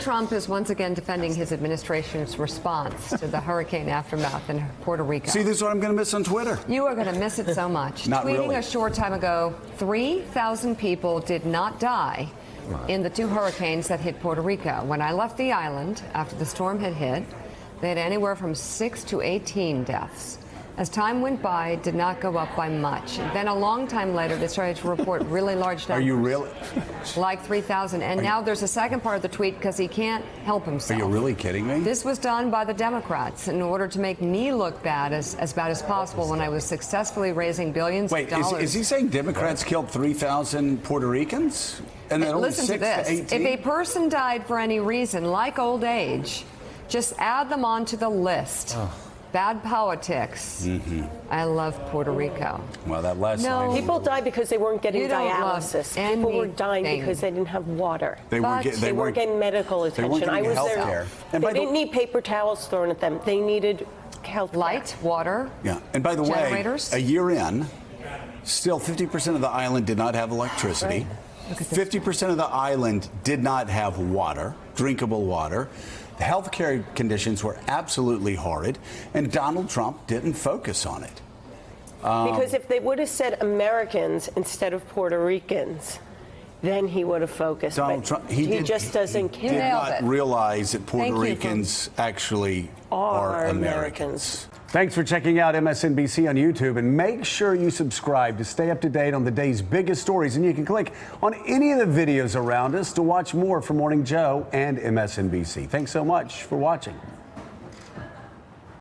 Trump is once again defending his administration's response to the hurricane aftermath in Puerto Rico. See, this is what I'm going to miss on Twitter. You are going to miss it so much. Not Tweeting really. a short time ago, 3,000 people did not die in the 2 hurricanes that hit Puerto Rico. When I left the island after the storm had hit, they had anywhere from 6 to 18 deaths. As time went by, it did not go up by much. Then a long time later, they started to report really large numbers. Are you really? Like 3,000. And now there's a second part of the tweet because he can't help himself. Are you really kidding me? This was done by the Democrats in order to make me look bad, as bad as possible, when I was successfully raising billions of dollars. Wait, is he saying Democrats killed 3,000 Puerto Ricans? And then only listen 6 to this. to 18? If a person died for any reason, like old age, just add them onto the list. Bad politics. I love Puerto Rico. Well, that last line. People died because they weren't getting You don't dialysis. love People were dying anything. because they didn't have water. They weren't getting medical attention. I was there. And they didn't need paper towels thrown at them. They needed health Light, water. Yeah. And by the generators. way, a year in, still 50% of the island did not have electricity. 50% of the island did not have water, drinkable water. The health care conditions were absolutely horrid, and Donald Trump didn't focus on it. Because if they would have said Americans instead of Puerto Ricans, then he would have focused. Donald Trump, he just doesn't care. He did not realize that Puerto Ricans actually are Americans. Thanks for checking out MSNBC on YouTube, and make sure you subscribe to stay up to date on the day's biggest stories. And you can click on any of the videos around us to watch more from Morning Joe and MSNBC. Thanks so much for watching.